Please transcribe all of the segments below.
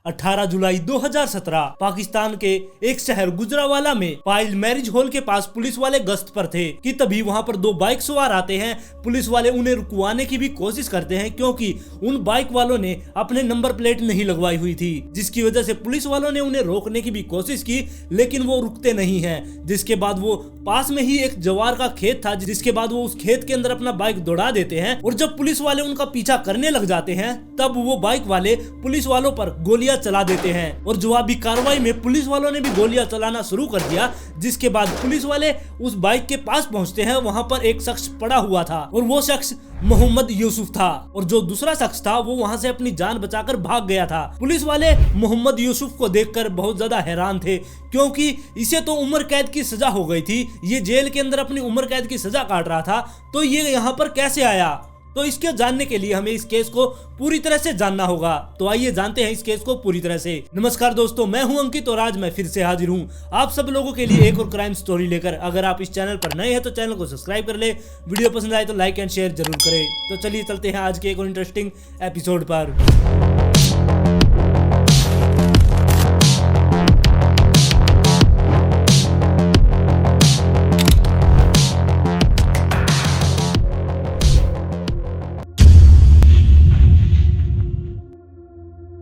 18 जुलाई 2017 पाकिस्तान के एक शहर गुजरावाला में पायल मैरिज हॉल के पास पुलिस वाले गश्त पर थे कि तभी वहां पर दो बाइक सवार आते हैं। पुलिस वाले उन्हें रुकवाने की भी कोशिश करते हैं क्योंकि उन बाइक वालों ने अपने नंबर प्लेट नहीं लगवाई हुई थी, जिसकी वजह से पुलिस वालों ने उन्हें रोकने की भी कोशिश की लेकिन वो रुकते नहीं हैं। जिसके बाद वो पास में ही एक जवार का खेत था, जिसके बाद वो उस खेत के अंदर अपना बाइक दौड़ा देते हैं और जब पुलिस वाले उनका पीछा करने लग जाते हैं तब वो बाइक वाले पुलिस वालों पर गोलियां चला देते हैं और जवाबी कार्रवाई में पुलिस वालों ने भी गोलियां चलाना शुरू कर दिया। जिसके बाद पुलिस वाले उस बाइक के पास पहुंचते हैं। वहां पर एक शख्स पड़ा हुआ था और वो शख्स मोहम्मद यूसुफ था और जो दूसरा शख्स था वो वहां से अपनी जान बचाकर भाग गया था। पुलिस वाले मोहम्मद यूसुफ को देखकर बहुत ज्यादा हैरान थे क्योंकि इसे तो उम्र कैद की सजा हो गई थी, ये जेल के अंदर अपनी उम्र कैद की सजा काट रहा था, तो ये यहाँ पर कैसे आया। तो इसके जानने के लिए हमें इस केस को पूरी तरह से जानना होगा। तो आइए जानते हैं इस केस को पूरी तरह से। नमस्कार दोस्तों, मैं हूं अंकित और आज मैं फिर से हाजिर हूं आप सब लोगों के लिए एक और क्राइम स्टोरी लेकर। अगर आप इस चैनल पर नए हैं तो चैनल को सब्सक्राइब कर ले, वीडियो पसंद आए तो लाइक एंड शेयर जरूर करें। तो चलिए चलते हैं आज के एक और इंटरेस्टिंग एपिसोड पर।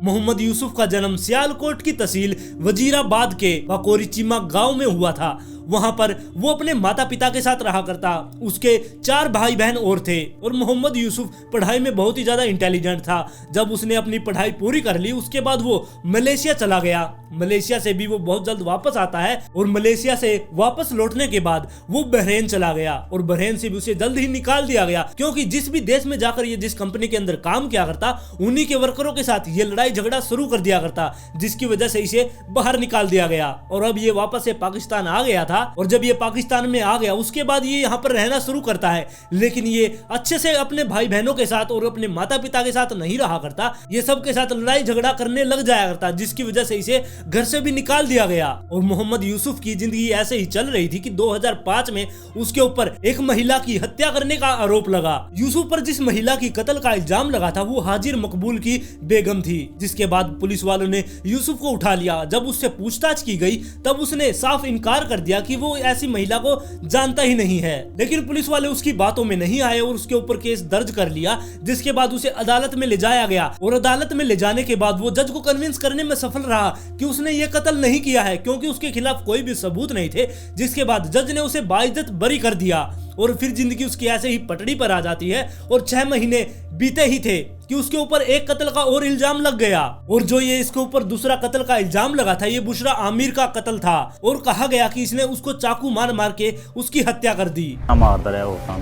मोहम्मद यूसुफ का जन्म सियालकोट की तहसील वजीराबाद के वाकोरी चीमा गांव में हुआ था। वहां पर वो अपने माता पिता के साथ रहा करता। उसके 4 भाई बहन और थे और मोहम्मद यूसुफ पढ़ाई में बहुत ही ज्यादा इंटेलिजेंट था। जब उसने अपनी पढ़ाई पूरी कर ली उसके बाद वो मलेशिया चला गया। मलेशिया से भी वो बहुत जल्द वापस आता है और मलेशिया से वापस लौटने के बाद वो बहरेन चला गया और बहरेन से भी उसे जल्द ही निकाल दिया गया क्योंकि जिस भी देश में जाकर ये जिस कंपनी के अंदर काम किया करता उन्हीं के वर्करों के साथ ये लड़ाई झगड़ा शुरू कर दिया करता, जिसकी वजह से इसे बाहर निकाल दिया गया। और अब ये वापस से पाकिस्तान आ गया था और जब ये पाकिस्तान में आ गया उसके बाद ये यहाँ पर रहना शुरू करता है, लेकिन ये अच्छे से अपने भाई बहनों के साथ और अपने माता पिता के साथ नहीं रहा करता। ये सबके साथ लड़ाई झगड़ा करने लग जाया करता, जिसकी वजह से इसे घर से भी निकाल दिया गया। और मोहम्मद यूसुफ की जिंदगी ऐसे ही चल रही थी कि 2005 में उसके ऊपर एक महिला की हत्या करने का आरोप लगा। यूसुफ पर जिस महिला की कत्ल का इल्जाम लगा था वो हाजिर मकबूल की बेगम थी। जिसके बाद पुलिस वालों ने यूसुफ को उठा लिया। जब उससे पूछताछ की गई तब उसने साफ इनकार कर दिया कि वो ऐसी महिला को जानता ही नहीं है, लेकिन पुलिस वाले उसकी बातों में नहीं आए और उसके ऊपर केस दर्ज कर लिया। जिसके बाद उसे अदालत में ले जाया गया और अदालत में ले जाने के बाद वो जज को कन्विंस करने में सफल रहा कि उसने ये कत्ल नहीं किया है क्योंकि उसके खिलाफ कोई भी सबूत नहीं थे। जिसके बाद जज ने उसे बाइज्जत बरी कर दिया और फिर जिंदगी उसकी ऐसे ही पटड़ी पर आ जाती है। और 6 महीने बीते ही थे कि उसके ऊपर एक कत्ल का और इल्जाम लग गया और जो ये इसके ऊपर दूसरा कत्ल का इल्जाम लगा था ये बुशरा आमिर का कत्ल था और कहा गया कि इसने उसको चाकू मार मार के उसकी हत्या कर दी। मारता रहा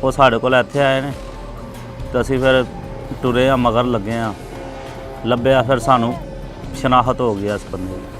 वो साढ़े को इत्थे आए ने तो असीं फिर टुरे आ मगर लगे आ लभ्या फिर सानू शनाखत हो गया इस बंदे की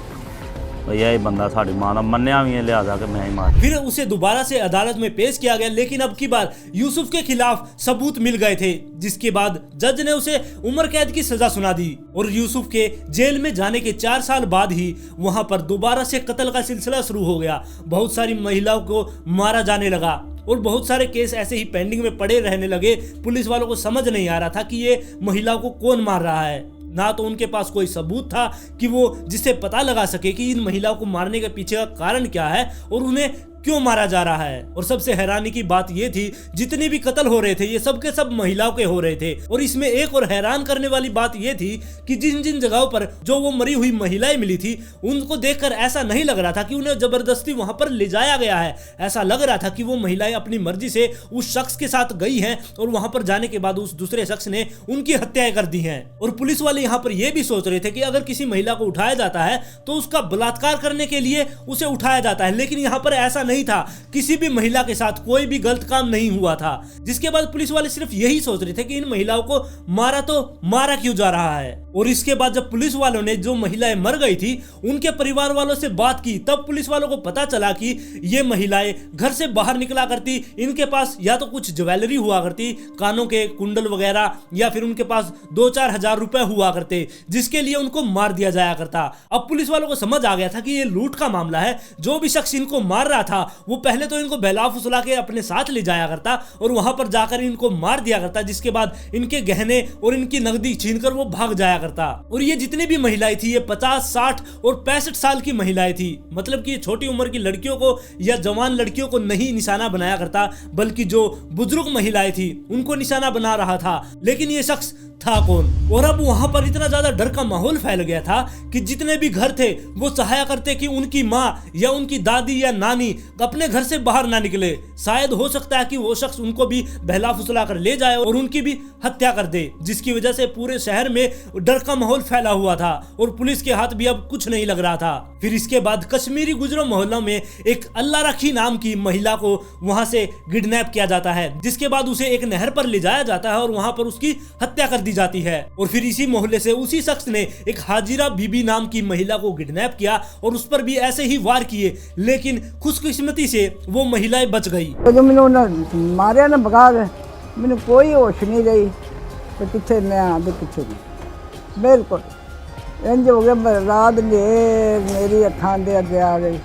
भैया ये बंदा साड़ी मां दा मन्निया भी है लिहाजा कि मैं ही मार। फिर उसे दोबारा से अदालत में पेश किया गया लेकिन अब की बार यूसुफ के खिलाफ सबूत मिल गए थे। जिसके बाद जज ने उसे उम्र कैद की सजा सुना दी और यूसुफ के जेल में जाने के 4 साल बाद ही वहां पर दोबारा से कत्ल का सिलसिला शुरू हो गया। बहुत सारी महिलाओं को मारा जाने लगा और बहुत सारे केस ऐसे ही पेंडिंग में पड़े रहने लगे। पुलिस वालों को समझ नहीं आ रहा था कि ये महिलाओं को कौन मार रहा है, ना तो उनके पास कोई सबूत था कि वो जिससे पता लगा सके कि इन महिलाओं को मारने के पीछे का कारण क्या है और उन्हें क्यों मारा जा रहा है। और सबसे हैरानी की बात ये थी जितने भी कत्ल हो रहे थे ये सब के सब महिलाओं के हो रहे थे। और इसमें एक और हैरान करने वाली बात ये थी कि जिन जिन जगहों पर जो वो मरी हुई महिलाएं मिली थी उनको देखकर ऐसा नहीं लग रहा था कि उन्हें जबरदस्ती वहां पर ले जाया गया है। ऐसा लग रहा था कि वो महिलाएं अपनी मर्जी से उस शख्स के साथ गई हैं और वहां पर जाने के बाद उस दूसरे शख्स ने उनकी हत्याएं कर दी हैं। और पुलिस वाले यहाँ पर यह भी सोच रहे थे कि अगर किसी महिला को उठाया जाता है तो उसका बलात्कार करने के लिए उसे उठाया जाता है, लेकिन यहाँ पर ऐसा नहीं था। किसी भी महिला के साथ कोई भी गलत काम नहीं हुआ था। जिसके बाद पुलिस वाले सिर्फ यही सोच रहे थे कि इन महिलाओं को मारा तो मारा क्यों जा रहा है। और इसके बाद जब पुलिस वालों ने जो महिलाएं मर गई थी उनके परिवार वालों से बात की तब पुलिस वालों को पता चला कि ये महिलाएं घर से बाहर निकला करती, इनके पास या तो कुछ ज्वेलरी हुआ करती, कानों के कुंडल वगैरह, या फिर उनके पास 2-4 हजार रुपए हुआ करते जिसके लिए उनको मार दिया जाया करता। अब पुलिस वालों को समझ आ गया था कि ये लूट का मामला है। जो भी शख्स इनको मार रहा था वो पहले तो इनको बहला फुसला के अपने साथ ले जाया करता और वहां पर जाकर इनको मार दिया करता, जिसके बाद इनके गहने और इनकी नकदी छीनकर वो भाग जाया करता। और ये जितनी भी महिलाएं थी ये 50, 60 और 65 साल की महिलाएं थी। मतलब कि ये छोटी उम्र की लड़कियों को या जवान लड़कियों को नहीं निशाना बनाया करता, बल्कि जो बुजुर्ग महिलाएं थी उनको निशाना बना रहा था। लेकिन ये शख्स था कौन? और अब वहां पर इतना ज्यादा डर का माहौल फैल गया था कि जितने भी घर थे वो चाहा करते कि उनकी माँ या उनकी दादी या नानी अपने घर से बाहर ना निकले। शायद हो सकता है कि वो शख्स उनको भी बहला फुसला कर ले जाए और उनकी भी हत्या कर दे, जिसकी वजह से पूरे शहर में डर का माहौल फैला हुआ था और पुलिस के हाथ भी अब कुछ नहीं लग रहा था। फिर इसके बाद कश्मीरी गुजरों मोहल्ला में एक अल्लाह रखी नाम की महिला को वहां से किडनैप किया जाता है, जिसके बाद उसे एक नहर पर ले जाया जाता है और वहां पर उसकी हत्या कर दी जाती है। और फिर इसी मोहल्ले से उसी शख्स ने एक हाजिरा बीबी नाम की महिला को किडनैप किया और उस पर भी ऐसे ही वार किए, लेकिन खुशकिस्मती से वो महिलाएं बच गई। जो मैंने मारिया ना भगा गए, मैंने कोई होश नहीं रही तो किथे मैं आदि किथे नहीं, बिल्कुल इंज हो गया। रात ढेर मेरी अखां दे अगे आ गई,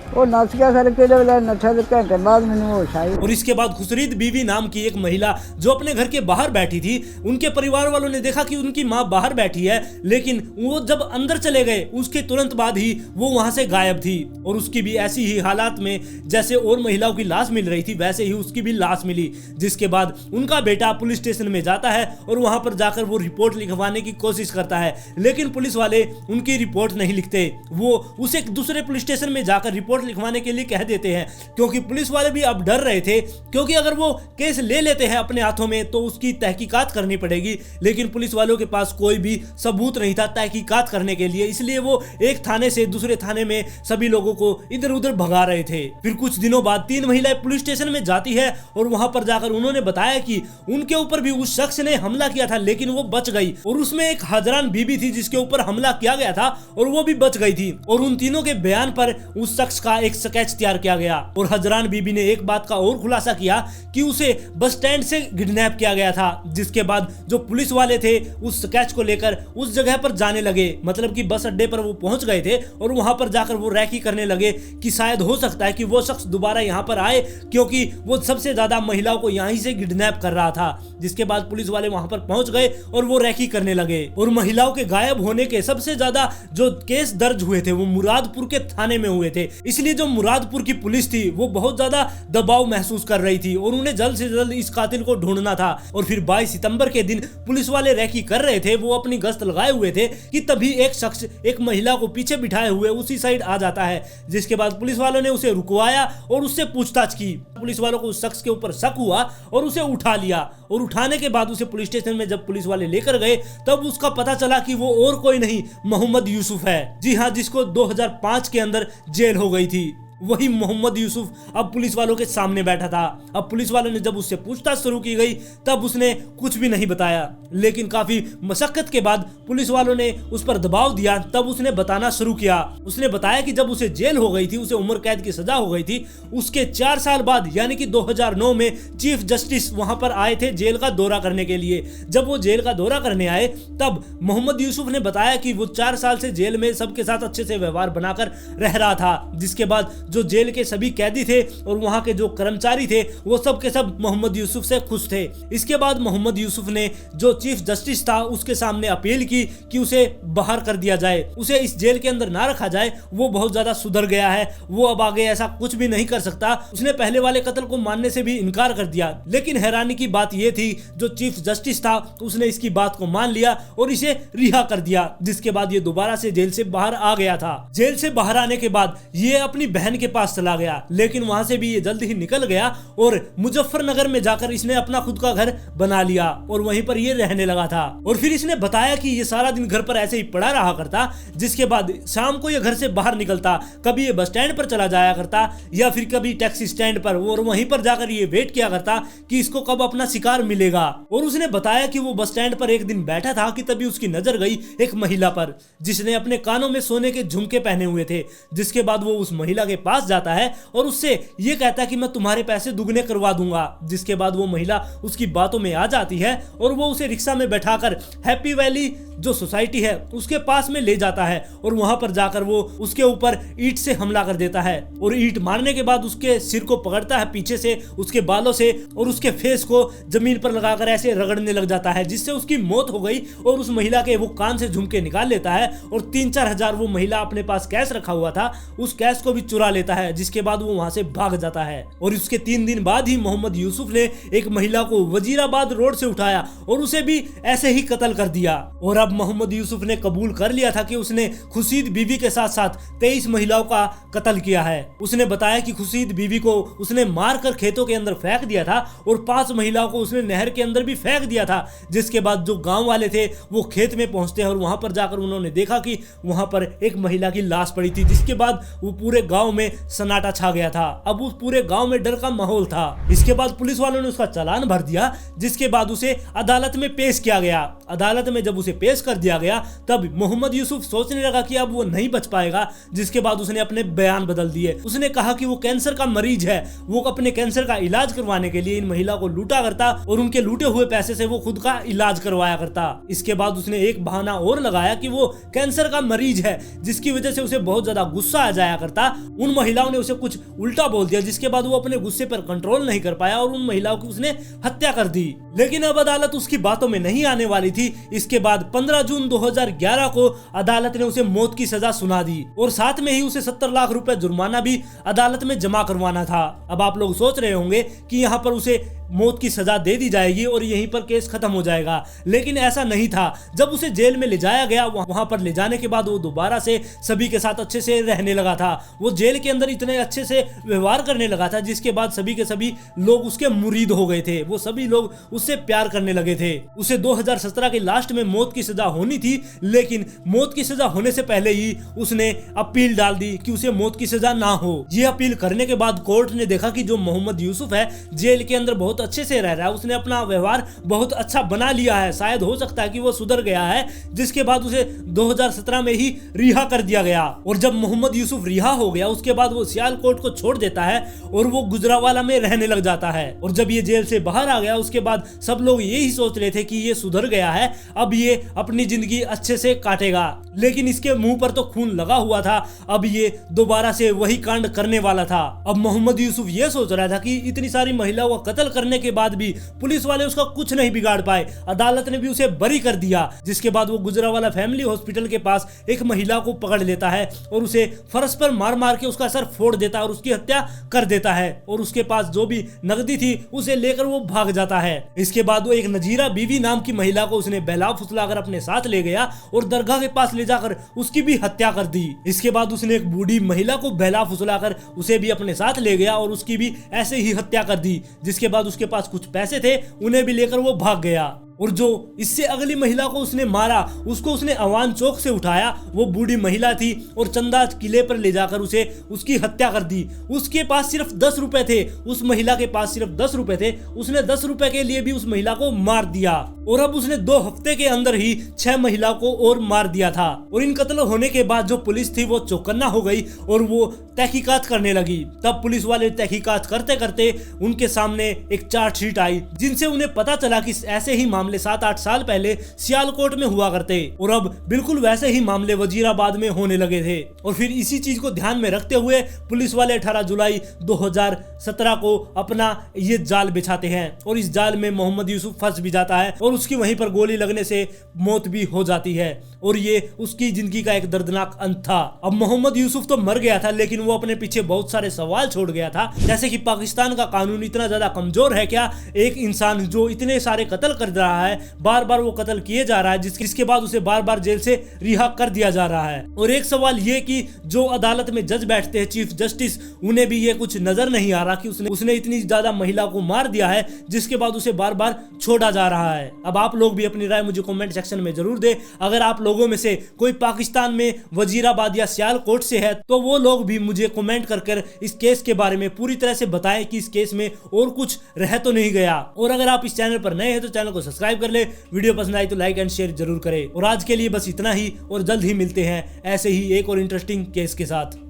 वो नस गया सर के नशा के घंटे बाद मैंने होश आई। और इसके बाद खुसरीद बीवी नाम की एक महिला जो अपने घर के बाहर बैठी थी, उनके परिवार वालों ने देखा कि उनकी मां बाहर बैठी है, लेकिन वो जब अंदर चले गए उसके तुरंत बाद ही वो वहां से गायब थी। और उसकी भी ऐसी ही हालात में जैसे और महिलाओं की लाश मिल रही थी वैसे ही उसकी भी लाश मिली, जिसके बाद उनका बेटा पुलिस स्टेशन में जाता है और वहां पर जाकर वो रिपोर्ट लिखवाने की कोशिश करता है, लेकिन पुलिस वाले उनकी रिपोर्ट नहीं लिखते। वो उसे दूसरे पुलिस स्टेशन में जाकर रिपोर्ट लिखवाने के लिए कह देते हैं, क्योंकि पुलिस वाले भी अब डर रहे थे, क्योंकि अगर वो केस ले लेते हैं अपने हाथों में तो उसकी तहकीकात करनी पड़ेगी। लेकिन पुलिस वालों के पास कोई भी सबूत नहीं था तहकीकात करने के लिए, इसलिए वो एक थाने से दूसरे थाने में सभी लोगों को इधर उधर भगा रहे थे। फिर कुछ दिनों बाद 3 महिलाएं पुलिस स्टेशन में जाती है और वहां पर जाकर उन्होंने बताया कि उनके ऊपर भी उस शख्स ने हमला किया था, लेकिन वो बच गई। और उसमें एक हजरान बीबी थी जिसके ऊपर हमला किया गया था और वो भी बच गई थी। और उन तीनों के बयान पर उस शख्स का एक स्केच तैयार किया गया। और हजरान बीबी ने एक बात का और खुलासा किया कि उसे बस स्टैंड से किडनैप किया गया था, जिसके बाद जो पुलिस वाले थे उस स्केच को लेकर उस जगह पर जाने लगे। मतलब कि बस अड्डे पर वो पहुंच गए थे और वहां पर जाकर वो रैकी करने लगे कि शायद हो सकता है कि वो शख्स दोबारा यहां पर आए, क्योंकि वो सबसे ज्यादा महिलाओं को यहीं से किडनैप कर रहा था। जिसके बाद पुलिस वाले वहां पर पहुंच गए और वो रैकी करने लगे। और महिलाओं के गायब होने के सबसे ज्यादा जो केस दर्ज हुए थे वो मुरादपुर के थाने में हुए थे, इसलिए जो मुरादपुर की पुलिस थी वो बहुत ज्यादा दबाव महसूस कर रही थी और उन्हें जल्द से जल्द इस कातिल को ढूंढना था। और फिर 22 सितंबर के दिन पुलिस वाले रैकी कर रहे थे, वो अपनी गश्त लगाए हुए थे कि तभी एक शख्स एक महिला को पीछे बिठाए हुए उसी साइड आ जाता है, जिसके बाद पुलिस वालों ने उसे रुकवाया और उससे पूछताछ की। पुलिस वालों को उस शख्स के ऊपर शक हुआ और उसे उठा लिया। और उठाने के बाद उसे पुलिस स्टेशन में जब पुलिस वाले लेकर गए तब उसका पता चला कि वो और कोई नहीं मोहम्मद यूसुफ है। जी हाँ, जिसको 2005 के अंदर जेल हो गई थी। वही मोहम्मद यूसुफ अब पुलिस वालों के सामने बैठा था। अब पुलिस वालों ने जब उससे पूछताछ शुरू की गई तब उसने कुछ भी नहीं बताया, लेकिन काफी मशक्कत के बाद पुलिस वालों ने उस पर दबाव दिया तब उसने बताना शुरू किया। उसने बताया कि जब उसे जेल हो गई थी, उसे उम्र कैद की सजा हो गई थी, उसके 4 साल बाद यानी कि 2009 में चीफ जस्टिस वहां पर आए थे जेल का दौरा करने के लिए। जब वो जेल का दौरा करने आए तब मोहम्मद यूसुफ ने बताया कि वो 4 साल से जेल में सबके साथ अच्छे से व्यवहार बनाकर रह रहा था, जिसके बाद जो जेल के सभी कैदी थे और वहां के जो कर्मचारी थे वो सब के सब मोहम्मद यूसुफ से खुश थे। इसके बाद मोहम्मद यूसुफ ने जो चीफ जस्टिस था उसके सामने अपील की कि उसे बाहर कर दिया जाए, उसे इस जेल के अंदर ना रखा जाए, वो बहुत ज्यादा सुधर गया है, वो अब आगे ऐसा कुछ भी नहीं कर सकता। उसने पहले वाले कत्ल को मानने से भी इनकार कर दिया। लेकिन हैरानी की बात यह थी जो चीफ जस्टिस था उसने इसकी बात को मान लिया और इसे रिहा कर दिया, जिसके बाद ये दोबारा से जेल से बाहर आ गया था। जेल से बाहर आने के बाद ये अपनी बहन के पास चला गया, लेकिन वहां से भी ये जल्द ही निकल गया और मुजफ्फरनगर में जाकर इसने अपना खुद का घर बना लिया और वहीं पर ये रहने लगा था। और फिर इसने बताया कि ये सारा दिन घर पर ऐसे ही पड़ा रहा करता, जिसके बाद शाम को ये घर से बाहर निकलता, कभी ये बस स्टैंड पर चला जाया करता या फिर कभी टैक्सी स्टैंड पर, और वहीं पर जाकर ये वेट किया करता कि इसको कब अपना शिकार मिलेगा। और उसने बताया कि वो बस स्टैंड पर एक दिन बैठा था कि तभी उसकी नजर गई एक महिला पर जिसने अपने कानों में सोने के झुमके पहने हुए थे, जिसके बाद वो उस महिला के पास जाता है और उससे ये कहता है कि मैं तुम्हारे पैसे दुगने करवा दूंगा। जिसके बाद वो महिला उसकी बातों में आ जाती है और वो उसे रिक्शा में बैठाकर हैप्पी वैली जो सोसाइटी है उसके पास में ले जाता है और वहां पर जाकर वो उसके ऊपर ईंट से हमला कर देता है और ईंट मारने के बाद उसके सिर को पकड़ता है पीछे से उसके बालों से और उसके फेस को जमीन पर लगाकर ऐसे रगड़ने लग जाता है, जिससे उसकी मौत हो गई। और उस महिला के वो कान से झुमके निकाल लेता है और 3-4 हजार वो महिला अपने पास कैश रखा हुआ था उस कैश को भी चुरा लेता है। जिसके बाद वो वहां से भाग जाता है और उसके 3 दिन बाद ही मोहम्मद यूसुफ ने एक महिला को वजीराबाद रोड से उठाया और उसे भी ऐसे ही कत्ल कर दिया। और अब मोहम्मद यूसुफ ने कबूल कर लिया था कि उसने खुशीद बीवी के साथ साथ 23 महिलाओं का कत्ल किया है। उसने बताया कि खुशीद बीवी को उसने मारकर खेतों के अंदर फेंक दिया था और 5 महिलाओं को उसने नहर के अंदर भी फेंक दिया था। जिसके बाद जो गांव वाले थे वो खेत में पहुंचते हैं और वहां पर जाकर उन्होंने देखा कि वहां पर एक महिला की लाश पड़ी थी। जिसके बाद वो पूरे गांव में सन्नाटा छा गया था। अब उस पूरे गांव में डर का माहौल था। इसके बाद पुलिस वालों ने उसका चालान भर दिया। जिसके बाद उसे अदालत में पेश किया गया। अदालत में जब उसे पेश कर दिया गया तब मोहम्मद यूसुफ सोचने लगा कि अब वो नहीं बच पाएगा। जिसके बाद उसने अपने बयान बदल दिए। उसने कहा कि वो कैंसर का मरीज है, वो अपने कैंसर का इलाज करवाने के लिए इन महिला को लूटा करता और उनके लूटे हुए पैसे से वो खुद का इलाज करवाया करता। इसके बाद उसने एक बहाना और लगाया कि वो कैंसर का मरीज है, जिसकी वजह से उसे बहुत ज्यादा गुस्सा आ जाया करता। उन महिलाओं ने उसे कुछ उल्टा बोल दिया, जिसके बाद वो अपने गुस्से पर कंट्रोल नहीं कर पाया और उन महिलाओं की उसने हत्या कर दी। लेकिन अब अदालत उसकी बातों में नहीं आने वाली थी। इसके बाद 15 जून 2011 को अदालत ने उसे मौत की सजा सुना दी और साथ में ही उसे 70 लाख रुपए जुर्माना भी अदालत में जमा करवाना था। अब आप लोग सोच रहे होंगे कि यहाँ पर उसे मौत की सजा दे दी जाएगी और यहीं पर केस खत्म हो जाएगा, लेकिन ऐसा नहीं था। जब उसे जेल में ले जाया गया, वहां पर ले जाने के बाद वो दोबारा से सभी के साथ अच्छे से रहने लगा था। वो जेल के अंदर इतने अच्छे से व्यवहार करने लगा था, जिसके बाद सभी के सभी लोग उसके मुरीद हो गए थे। वो सभी लोग उससे प्यार करने लगे थे। उसे 2017 के लास्ट में मौत की सजा होनी थी, लेकिन मौत की सजा होने से पहले ही उसने अपील डाल दी कि उसे मौत की सजा ना हो। ये अपील करने के बाद कोर्ट ने देखा कि जो मोहम्मद यूसुफ है जेल के अंदर बहुत अच्छे से रह रहा है, उसने अपना व्यवहार बहुत अच्छा बना लिया है, शायद हो सकता है कि वो सुधर गया है। जिसके बाद उसे 2017 में ही रिहा कर दिया गया। और जब मोहम्मद यूसुफ रिहा हो गया उसके बाद वो सियालकोट को छोड़ देता है और वो गुजरावाला में रहने लग जाता है। और जब ये जेल से बाहर आ गया उसके बाद सब लोग यही सोच रहे थे कि ये सुधर गया है, अब ये अपनी जिंदगी अच्छे से काटेगा। लेकिन इसके मुंह पर तो खून लगा हुआ था, अब ये दोबारा से वही कांड करने वाला था। अब मोहम्मद यूसुफ ये सोच रहा था कि इतनी सारी महिलाओं का कत्ल करने के बाद भी पुलिस वाले उसका कुछ नहीं बिगाड़ पाए, अदालत ने भी उसे बरी कर दिया। जिसके बाद वो गुजरावाला फैमिली हॉस्पिटल के पास एक महिला को पकड़ लेता है और उसे फर्श पर मार मार के उसका सर फोड़ देता है और उसकी हत्या कर देता है। और उसके पास जो भी नकदी थी उसे लेकर वो भाग जाता है। इसके बाद वो एक नजीरा बीवी नाम की महिला को उसने बहला फुसलाकर अपने साथ ले गया और दरगाह के पास ले जाकर उसकी भी हत्या कर दी। इसके बाद उसने एक बूढ़ी महिला को बहला फुसलाकर उसे भी अपने साथ ले गया और उसकी भी ऐसे ही हत्या कर दी। जिसके बाद उसके पास कुछ पैसे थे, उन्हें भी लेकर वो भाग गया। और जो इससे अगली महिला को उसने मारा उसको उसने अवान चौक से उठाया, वो बूढ़ी महिला थी, और चंदा किले पर ले जाकर उसे उसकी हत्या कर दी। उसके पास सिर्फ 10 रुपए थे, उस महिला के पास सिर्फ 10 रुपए थे, उसने 10 रुपए के लिए भी उस महिला को मार दिया। और अब उसने 2 हफ्ते के अंदर ही 6 महिलाओं को और मार दिया था। और इन कत्ल होने के बाद जो पुलिस थी वो चौकन्ना हो गई और वो तहकीकात करने लगी। तब पुलिस वाले तहकीकात करते करते उनके सामने एक चार्जशीट आई, जिनसे उन्हें पता चला कि ऐसे ही मामले 7-8 साल पहले सियालकोट में हुआ करते और अब बिल्कुल वैसे ही मामले वजीराबाद में होने लगे थे। और फिर इसी चीज को ध्यान में रखते हुए पुलिस वाले 18 जुलाई 2017 को अपना ये जाल बिछाते हैं और इस जाल में मोहम्मद यूसुफ फंस भी जाता है और उसकी वहीं पर गोली लगने से मौत भी हो जाती है। और ये उसकी जिंदगी का एक दर्दनाक अंत था। अब मोहम्मद यूसुफ तो मर गया था, लेकिन वो अपने पीछे बहुत सारे सवाल छोड़ गया था, जैसे कि पाकिस्तान का कानून इतना ज्यादा कमजोर है क्या? एक इंसान जो इतने सारे कत्ल कर रहा है, बार बार वो कत्ल किए जा रहा है, जिसके बाद उसे बार बार जेल से रिहा कर दिया जा रहा है। और एक सवाल ये कि जो अदालत में जज बैठते हैं, चीफ जस्टिस, उन्हें भी ये कुछ नजर नहीं आ रहा कि उसने इतनी ज्यादा महिला को मार दिया है, जिसके बाद उसे बार बार छोड़ा जा रहा है। अब आप लोग भी अपनी राय मुझे कमेंट सेक्शन में जरूर दे। अगर आप लोगों में से कोई पाकिस्तान में वजीराबाद या सियालकोट से है तो वो लोग भी मुझे कमेंट कर इस केस के बारे में पूरी तरह से बताएं कि इस केस में और कुछ रह तो नहीं गया। और अगर आप इस चैनल पर नए हैं तो चैनल को सब्सक्राइब कर ले, वीडियो पसंद आई तो लाइक एंड शेयर जरूर करें। और आज के लिए बस इतना ही, और जल्द ही मिलते हैं ऐसे ही एक और इंटरेस्टिंग केस के साथ।